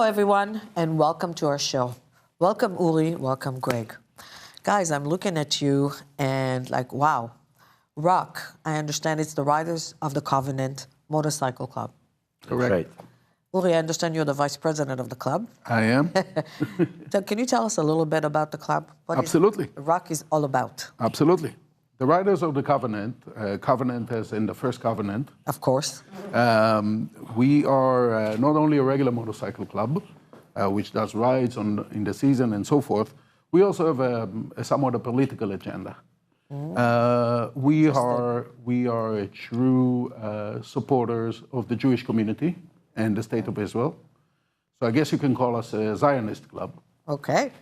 everyone, and welcome to our show. Welcome, Uri. Welcome, Greg. Guys, I'm looking at you and like, wow. ROC, I understand it's the Riders of the Covenant Motorcycle Club. Correct. Right. Uri, I understand you're the vice president of the club. I am. So can you tell us a little bit about the club? What Absolutely. ROC is all about? Absolutely. The Riders of the Covenant, Covenant as in the first covenant. Of course. We are not only a regular motorcycle club, which does rides in the season and so forth, we also have a somewhat a political agenda. We are true supporters of the Jewish community and the State of Israel. So I guess you can call us a Zionist club. Okay.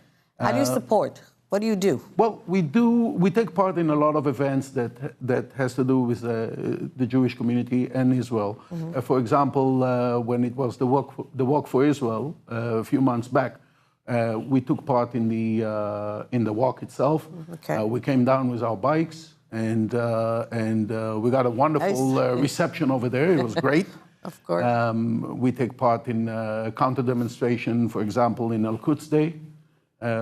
How do you support? What do you do? Well, we take part in a lot of events that has to do with the Jewish community and Israel. For example, when it was the Walk for Israel a few months back, we took part in the walk itself. Okay. We came down with our bikes, and we got a wonderful reception over there. It was great. Of course. We take part in a counter demonstration, for example, in Al-Quds Day.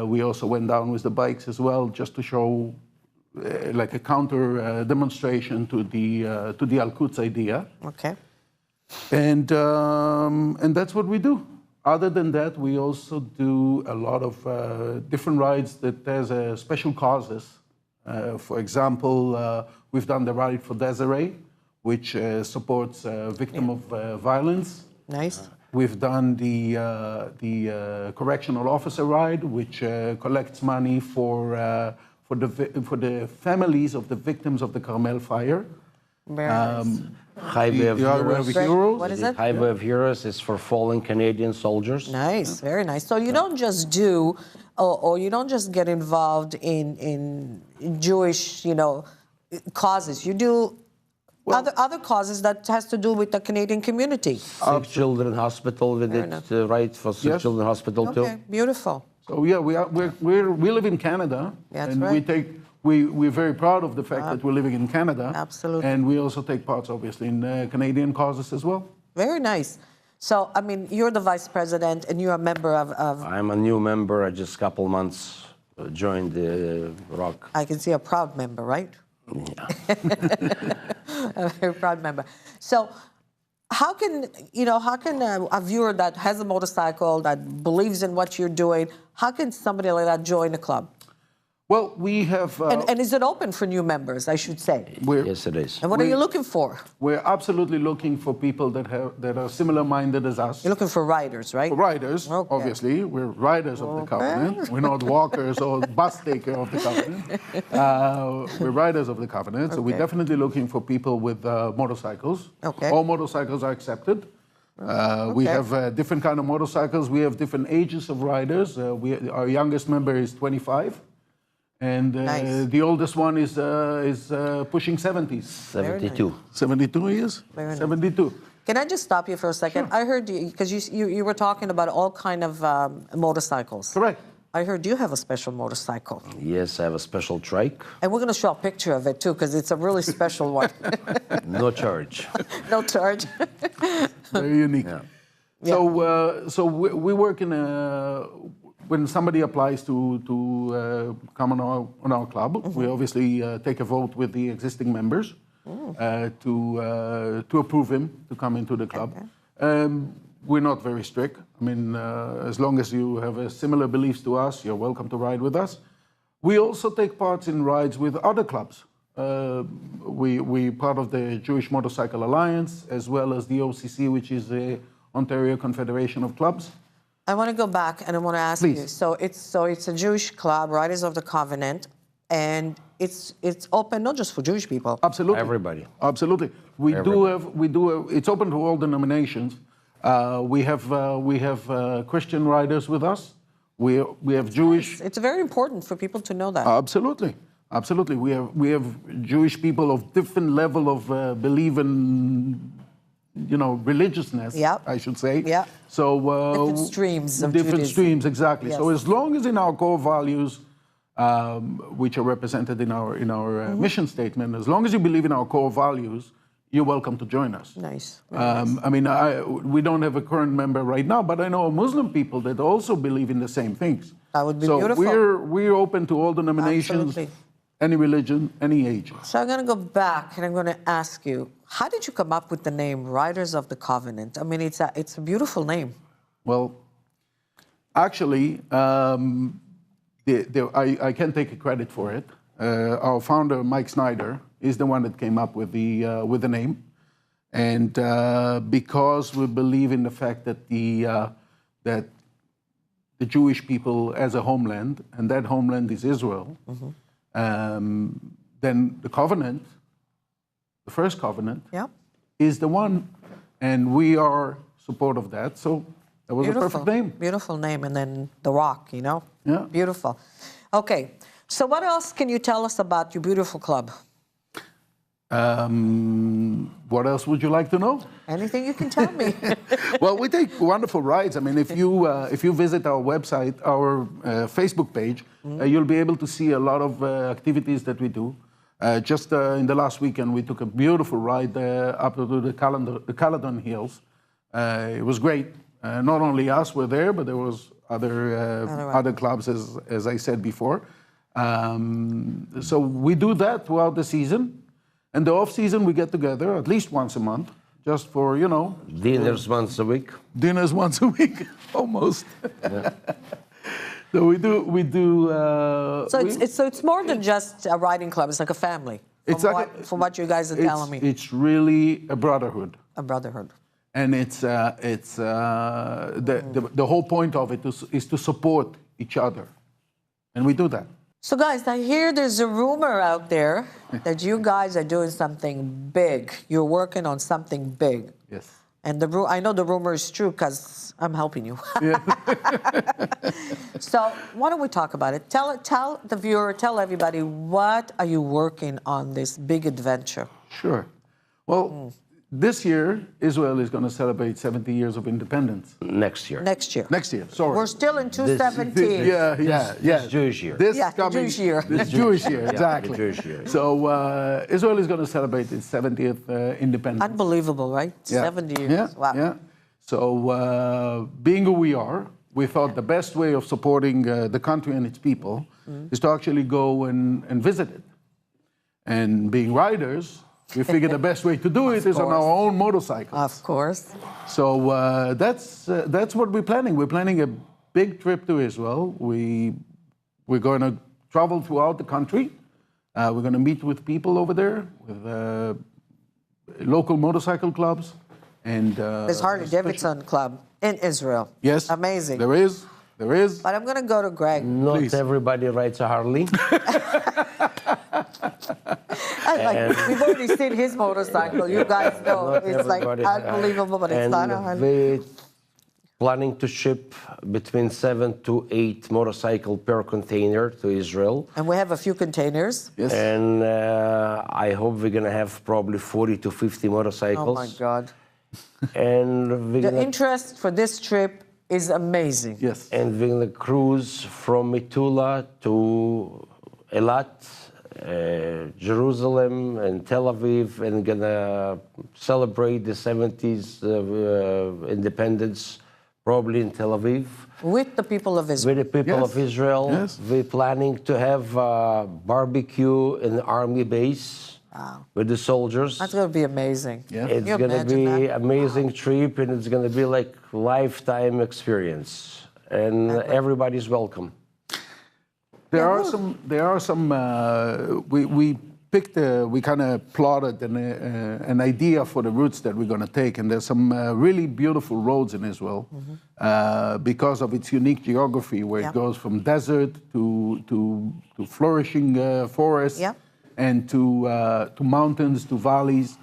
We also went down with the bikes as well, just to show like a counter demonstration to the Al-Quds idea. Okay. And that's what we do. Other than that, we also do a lot of different rides that has special causes. For example, we've done the ride for Desiree, which supports victims of violence. Nice. We've done the correctional officer ride, which collects money for the families of the victims of the Carmel fire. Very nice. Highway of Heroes. What is it? Highway of Heroes is for fallen Canadian soldiers. Nice, very nice. So you don't just do, or you don't just get involved in Jewish, causes. You do other causes that has to do with the Canadian community. Sick Children Hospital with it, right, for Sick Children Hospital too. Okay, beautiful. So yeah, we live in Canada, That's and right. we're very proud of the fact that we're living in Canada. Absolutely. And we also take part, obviously, in Canadian causes as well. Very nice. So, I mean, you're the vice president and you're a member of I'm a new member. I just a couple months joined the ROC. I can see a proud member, right? Yeah. A very proud member. So, how can a viewer that has a motorcycle, that believes in what you're doing, how can somebody like that join the club? Well, we have... and is it open for new members, I should say? Yes, it is. And what are you looking for? We're absolutely looking for people that are similar-minded as us. You're looking for riders, right? For riders, Okay. obviously. We're riders of the Covenant. We're not walkers or bus taker of the Covenant. We're riders of the Covenant, so we're definitely looking for people with motorcycles. Okay. All motorcycles are accepted. We have different kind of motorcycles. We have different ages of riders. Our youngest member is 25. And Nice. the oldest one is pushing 70s. 72. 72 years? Very nice. 72. Can I just stop you for a second? Sure. I heard you, because you were talking about all kind of motorcycles. Correct. I heard you have a special motorcycle. Yes, I have a special trike. And we're going to show a picture of it, too, because it's a really special one. No charge. No charge. Very unique. Yeah. So we work in a... When somebody applies to come on our club, we obviously take a vote with the existing members to approve him to come into the club. We're not very strict. I mean, as long as you have similar beliefs to us, you're welcome to ride with us. We also take part in rides with other clubs. We're part of the Jewish Motorcycle Alliance, as well as the OCC, which is the Ontario Confederation of Clubs. I want to go back and I want to ask you. So it's a Jewish club, Riders of the Covenant, and it's open not just for Jewish people. Absolutely. Everybody. Absolutely. We do have. It's open to all denominations. We have Christian riders with us. We have Jewish. It's very important for people to know that. Absolutely. Absolutely. We have Jewish people of different level of belief and religiousness, I should say. Yeah. So different streams of different Judaism. streams, exactly. Yes. So as long as in our core values, which are represented in our mission statement, as long as you believe in our core values, you're welcome to join us. Nice. Very nice. I mean, we don't have a current member right now, but I know Muslim people that also believe in the same things. That would be so beautiful. we're open to all denominations, Absolutely. any religion, any age. So I'm going to go back and I'm going to ask you, how did you come up with the name Riders of the Covenant? I mean, it's a beautiful name. Well, actually, I can't take credit for it. Our founder, Mike Snyder, is the one that came up with the name, and because we believe in the fact that the Jewish people as a homeland, and that homeland is Israel, then the covenant, the first covenant, is the one, and we are support of that. So that was Beautiful. a perfect name. Beautiful name, and then the rock, you know? Yeah. Beautiful. Okay, so what else can you tell us about your beautiful club? What else would you like to know? Anything you can tell me. Well, we take wonderful rides. I mean, if you visit our website, our Facebook page, you'll be able to see a lot of activities that we do. Just in the last weekend, we took a beautiful ride up to the Caledon Hills. It was great. Not only us were there, but there was other clubs, as I said before. So we do that throughout the season. And the off season, we get together at least once a month, just for, you know. Dinners once a week. Dinners once a week, almost. Yeah. So we do. So it's more than just a riding club. It's like a family. From what you guys are telling me. It's really a brotherhood. A brotherhood. And the whole point of it is to support each other, and we do that. So guys, I hear there's a rumor out there that you guys are doing something big. You're working on something big. Yes. And I know the rumor is true because I'm helping you. Yeah. So why don't we talk about it? Tell the viewer, tell everybody, what are you working on this big adventure? Sure. Well, this year, Israel is going to celebrate 70 years of independence. Next year. Next year. Next year, sorry. We're still in 217. Yeah. Jewish year. This Yeah, coming, Jewish year. This Jewish year, exactly. the Jewish year. So Israel is going to celebrate its 70th independence. Unbelievable, right? Yeah. 70 years. Yeah, Wow. yeah. So being who we are, we thought the best way of supporting the country and its people is to actually go and visit it. And being riders, we figured the best way to do it is on our own motorcycles. Of course. So that's what we're planning. We're planning a big trip to Israel. We're going to travel throughout the country. We're going to meet with people over there, with local motorcycle clubs, and There's Harley Davidson Club in Israel. Yes, Amazing. There is. But I'm going to go to Greg. Not Please. everybody rides a Harley. We've already seen his motorcycle. You guys know Not it's like everybody unbelievable, but it's not a Harley. We're planning to ship between 7 to 8 motorcycles per container to Israel. And we have a few containers. Yes. And I hope we're going to have probably 40 to 50 motorcycles. Oh my God. And we're The gonna, interest for this trip is amazing. Yes. and we're going to cruise from Metula to Eilat, Jerusalem and Tel Aviv, and gonna celebrate the 70s independence probably in Tel Aviv. With the people of Israel. With the people Yes. of Israel. Yes. We're planning to have a barbecue in the army base Wow. with the soldiers. That's going to be amazing. Yeah. It's Can you going to imagine be that? amazing trip, and it's going to be like lifetime experience. And everybody's welcome. There are some. We picked. We kind of plotted an idea for the routes that we're going to take, and there's some really beautiful roads in Israel because of its unique geography, where it goes from desert to flourishing forests, and to mountains, to valleys.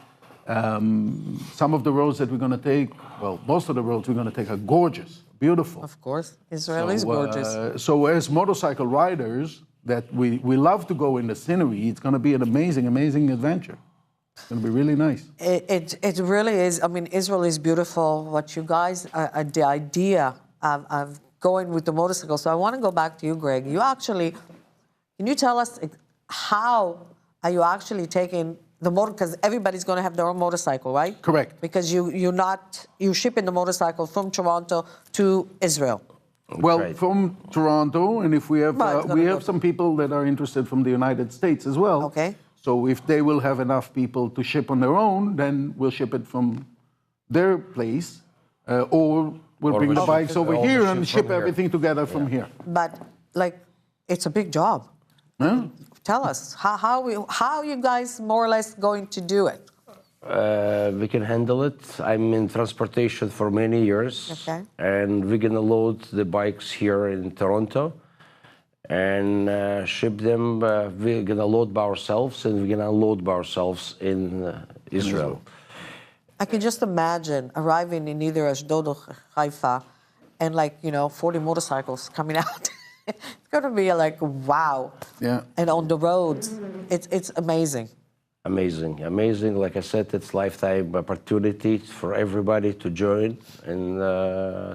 Some of the roads that we're going to take, well, most of the roads we're going to take are gorgeous, beautiful. Of course. Israel is gorgeous. So as motorcycle riders, that we love to go in the scenery, it's going to be an amazing, amazing adventure. It's going to be really nice. It really is. I mean, Israel is beautiful. What you guys, the idea of going with the motorcycle. So I want to go back to you, Greg. You actually, can you tell us how are you actually taking because everybody's going to have their own motorcycle, right? Correct. Because you're shipping the motorcycle from Toronto to Israel. Well, Right. from Toronto, and if we have Right, it's gonna we go have some people that are interested from the United States as well. Okay. So if they will have enough people to ship on their own, then we'll ship it from their place, or we'll Or bring we the ship bikes it- over or we here ship and from ship here. everything together from here. But like, it's a big job. Huh? Tell us how you guys more or less going to do it? We can handle it. I'm in transportation for many years. Okay. And we're going to load the bikes here in Toronto and ship them. We're going to load by ourselves and we're going to unload by ourselves in Israel. I can just imagine arriving in either Ashdod or Haifa and 40 motorcycles coming out. It's going to be like, wow. Yeah. And on the roads, it's amazing. Amazing, amazing. Like I said, it's lifetime opportunity for everybody to join and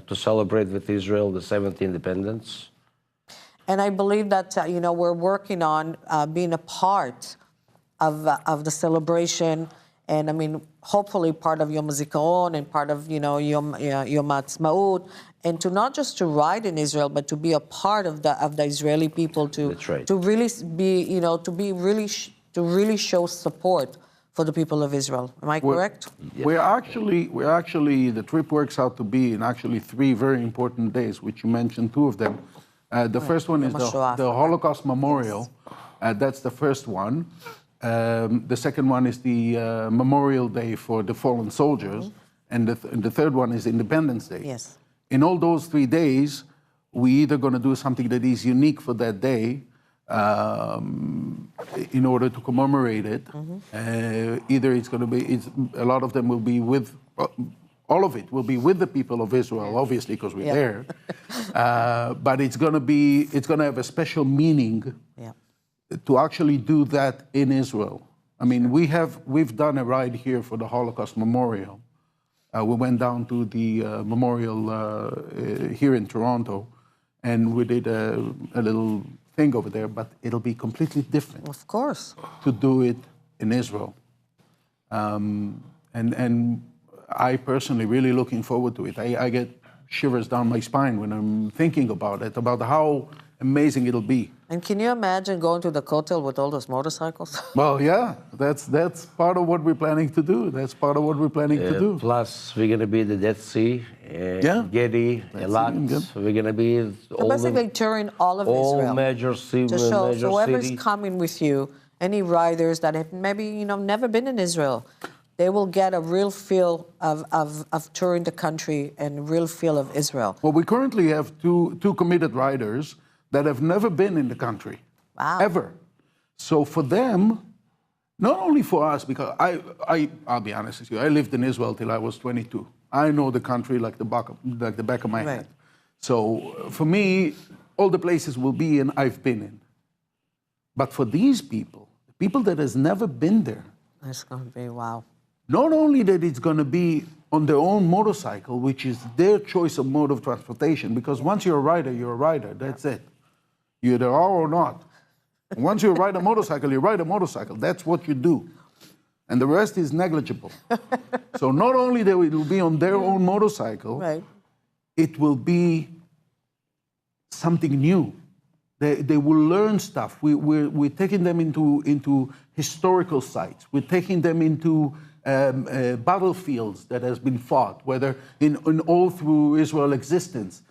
to celebrate with Israel the 70th independence. And I believe that, we're working on being a part of the celebration. And I mean, hopefully part of Yom HaZikaron and part of, Yom HaAtzmaut. And to not just to ride in Israel, but to be a part of the Israeli people That's right. to really be, to really show support for the people of Israel. Am I correct? We're actually, the trip works out to be in actually 3 very important days, which you mentioned 2 of them. The first one is Yom HaShoah. the Holocaust Memorial. That's the first one. The second one is the Memorial Day for the fallen soldiers. And the third one is Independence Day. Yes. In all those 3 days, we either going to do something that is unique for that day, in order to commemorate it. Either it's going to be, a lot of them will be with, all of it will be with the people of Israel, obviously, because we're there. But it's going to have a special meaning to actually do that in Israel. I mean, we've done a ride here for the Holocaust Memorial. We went down to the memorial here in Toronto, and we did a little thing over there, but it'll be completely different. Of course. To do it in Israel. And I personally really looking forward to it. I get shivers down my spine when I'm thinking about it, about how amazing it'll be. And can you imagine going to the Kotel with all those motorcycles? Well, yeah, that's part of what we're planning to do. That's part of what we're planning to do. Plus, we're going to be at the Dead Sea, Gedi, Eilat. We're going to be So basically touring all of all Israel. major cities. To show whoever's coming with you, any riders that have maybe never been in Israel, they will get a real feel of touring the country and real feel of Israel. Well, we currently have two committed riders that have never been in the country. Wow. Ever. So for them, not only for us, because I'll be honest with you, I lived in Israel till I was 22. I know the country like the back of my hand. So for me, all the places will be in, I've been in. But for these people that has never been there, It's going to be wow. not only that it's going to be on their own motorcycle, which is their choice of mode of transportation, because once you're a rider, you're a rider, that's it. You either are or not. Once you ride a motorcycle, you ride a motorcycle. That's what you do. And the rest is negligible. So not only that it will be on their own motorcycle, it will be something new. They will learn stuff. We're taking them into historical sites. We're taking them into battlefields that has been fought, whether in all through Israel existence.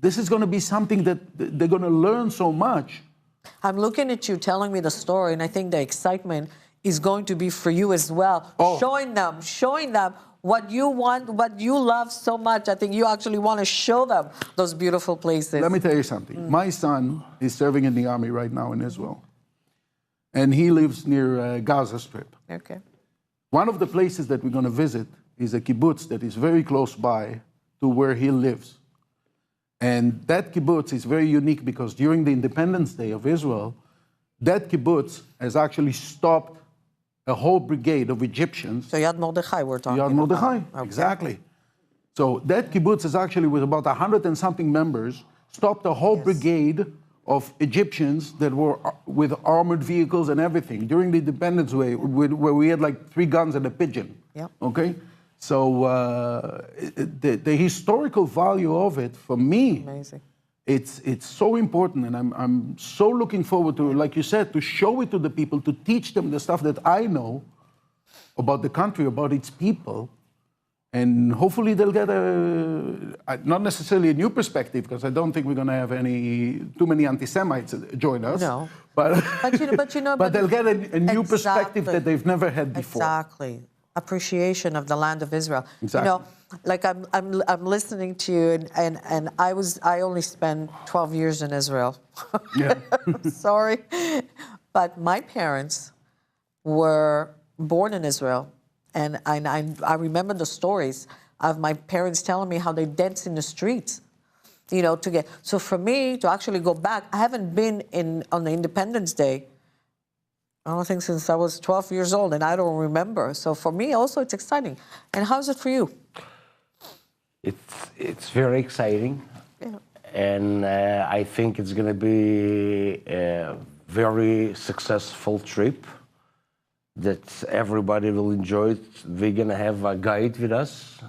This is going to be something that they're going to learn so much. I'm looking at you telling me the story, and I think the excitement is going to be for you as well. Showing them what you want, what you love so much. I think you actually want to show them those beautiful places. Let me tell you something. My son is serving in the army right now in Israel. And he lives near Gaza Strip. Okay. One of the places that we're going to visit is a kibbutz that is very close by to where he lives. And that kibbutz is very unique because during the Independence Day of Israel, that kibbutz has actually stopped a whole brigade of Egyptians. So Yad Mordechai we're talking Yad Mordechai, about. exactly. So that kibbutz is actually with about 100 and something members, stopped a whole brigade of Egyptians that were with armored vehicles and everything during the Independence Day, where we had like 3 guns and a pigeon. Yep. Okay, so the historical value of it for me, Amazing. it's so important, and I'm so looking forward to, like you said, to show it to the people, to teach them the stuff that I know about the country, about its people. And hopefully they'll get not necessarily a new perspective, because I don't think we're going to have too many anti-Semites join us. No. But but they'll get a new perspective that they've never had before. Exactly. Appreciation of the land of Israel. Exactly. You know, like I'm listening to you, and I only spent 12 years in Israel. Yeah. Sorry, but my parents were born in Israel. And I remember the stories of my parents telling me how they danced in the streets, you know, to get. So for me to actually go back, I haven't been on the Independence Day, I don't think since I was 12 years old, and I don't remember. So for me also it's exciting. And how's it for you? It's very exciting. Yeah. And I think it's going to be a very successful trip that everybody will enjoy it. We're going to have a guide with us.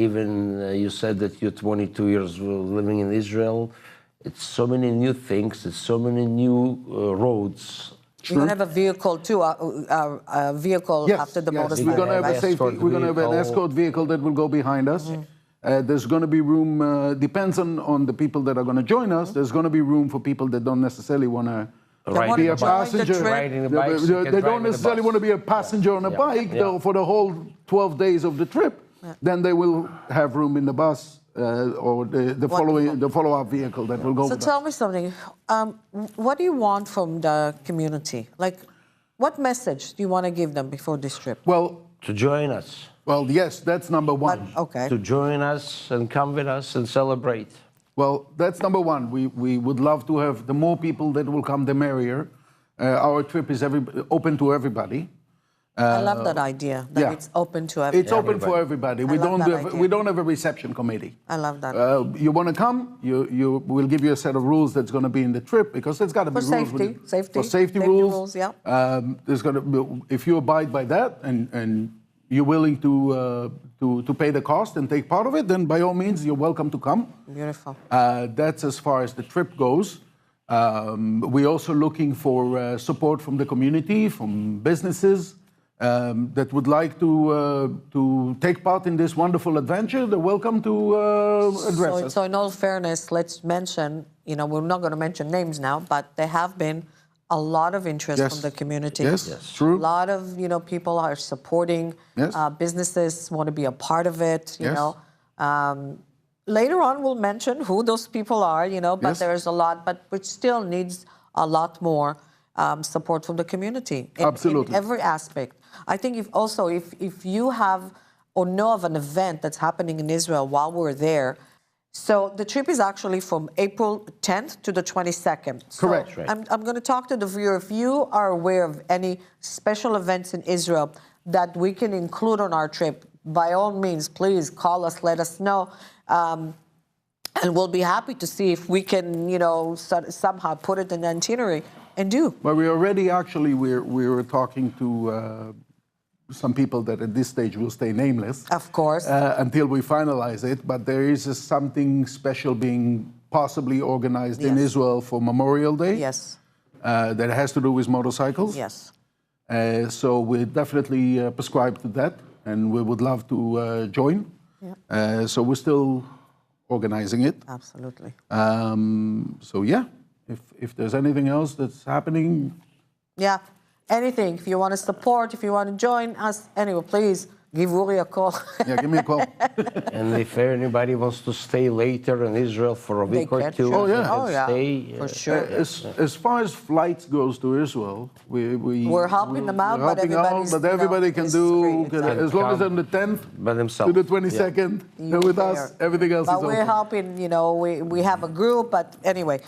Even you said that you're 22 years living in Israel. It's so many new things. It's so many new roads. You're going to have a vehicle too, a vehicle after the motorcycle. We're going to have we're going to have an escort vehicle that will go behind us. There's going to be room, depends on the people that are going to join us. There's going to be room for people that don't necessarily want to be a passenger. They don't necessarily want to be a passenger on a bike for the whole 12 days of the trip. Then they will have room in the bus or the follow-up vehicle that will go with us. So tell me something. What do you want from the community? Like, what message do you want to give them before this trip? Well, to join us. Well, yes, that's number one. Okay. To join us and come with us and celebrate. Well, that's number one. We would love to have the more people that will come, the merrier. Our trip is open to everybody. I love that idea. That it's open to everybody. It's open for everybody. We don't have a reception committee. I love that. You want to come? We'll give you a set of rules that's going to be in the trip, because there's got to be rules. For safety rules. Yeah. There's going to be, if you abide by that and you're willing to pay the cost and take part of it, then by all means, you're welcome to come. Beautiful. That's as far as the trip goes. We're also looking for support from the community, from businesses that would like to take part in this wonderful adventure. They're welcome to address us. So in all fairness, let's mention, we're not going to mention names now, but there have been a lot of interest from the community. Yes, true. A lot of, people are supporting. Businesses want to be a part of it, you know. Later on, we'll mention who those people are, but there's a lot, but which still needs a lot more support from the community. Absolutely. In every aspect. I think if you have or know of an event that's happening in Israel while we're there, so the trip is actually from April 10th to the 22nd. Correct. So I'm going to talk to the viewer. If you are aware of any special events in Israel that we can include on our trip, by all means, please call us, let us know. And we'll be happy to see if we can, somehow put it in the itinerary and do. Well, we were talking to some people that at this stage will stay nameless. Of course. Until we finalize it. But there is something special being possibly organized in Israel for Memorial Day. Yes. That has to do with motorcycles. Yes. So we definitely prescribe to that, and we would love to join. Yeah. So we're still organizing it. Absolutely. So yeah, if there's anything else that's happening. Yeah, anything. If you want to support, if you want to join us, anyway, please give Uri a call. Yeah, give me a call. And if anybody wants to stay later in Israel for a week or two, stay. For sure. As far as flights goes to Israel, we're helping them out, but everybody can do, as long as they're on the 10th by themselves to the 22nd, they're with us, everything else is open. But we're helping, we have a group, but anyway,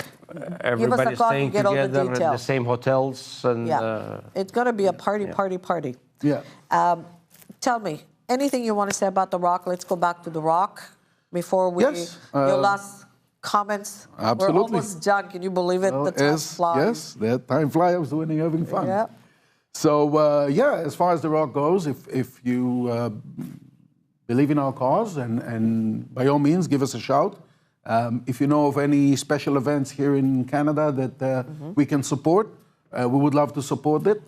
everybody's staying together in the same hotels. And, it's going to be a party. Yeah. Tell me, anything you want to say about the Rock? Let's go back to the Rock before we... Yes. Your last comments? Absolutely. We're almost done. Can you believe it? Well, The time flies. Yes, that time flies when you're having fun. Yeah. So yeah, as far as the rock goes, if you believe in our cause, and by all means, give us a shout. If you know of any special events here in Canada that we can support, we would love to support it,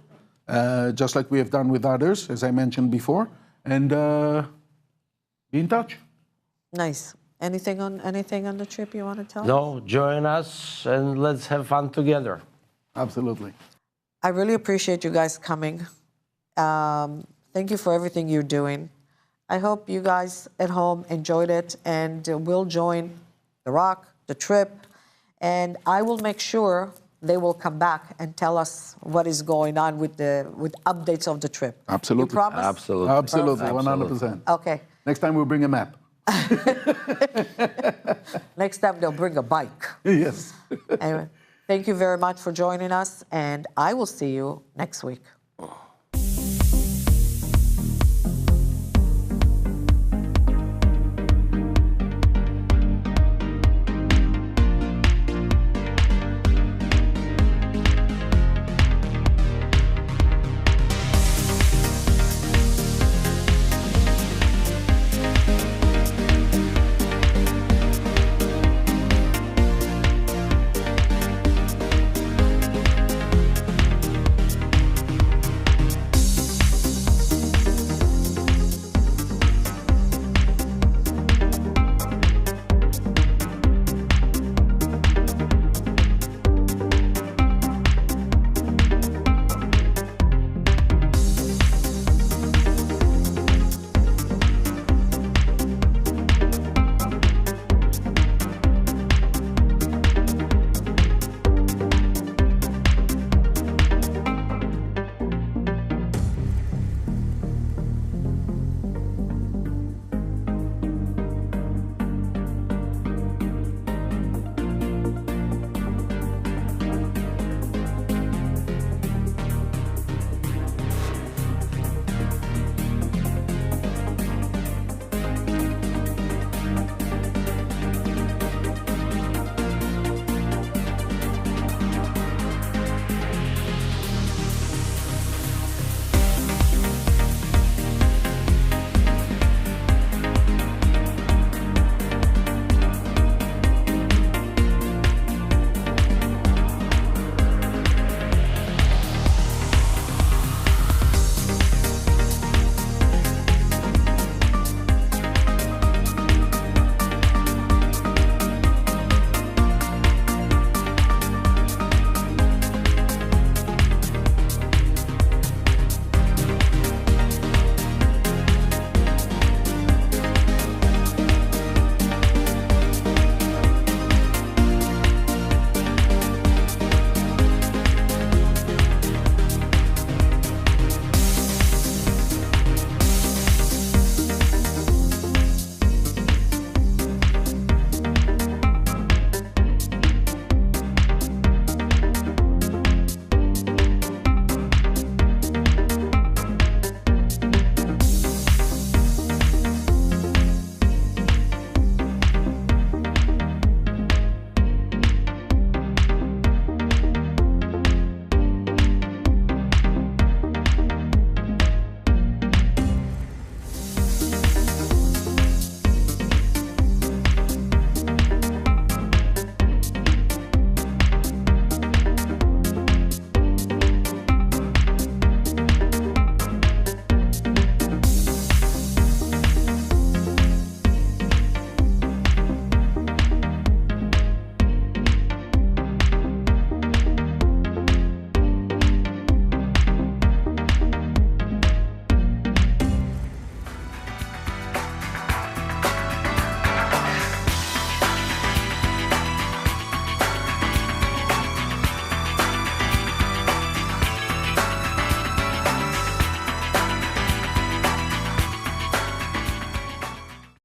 just like we have done with others, as I mentioned before, and be in touch. Nice. Anything on the trip you want to tell us? No, join us and let's have fun together. Absolutely. I really appreciate you guys coming. Thank you for everything you're doing. I hope you guys at home enjoyed it, and will join the rock, the trip, and I will make sure they will come back and tell us what is going on with updates of the trip. Absolutely. You promise? Absolutely. Absolutely, Perfect. 100%. Okay. Next time we'll bring a map. Next time they'll bring a bike. Yes. Anyway, thank you very much for joining us, and I will see you next week.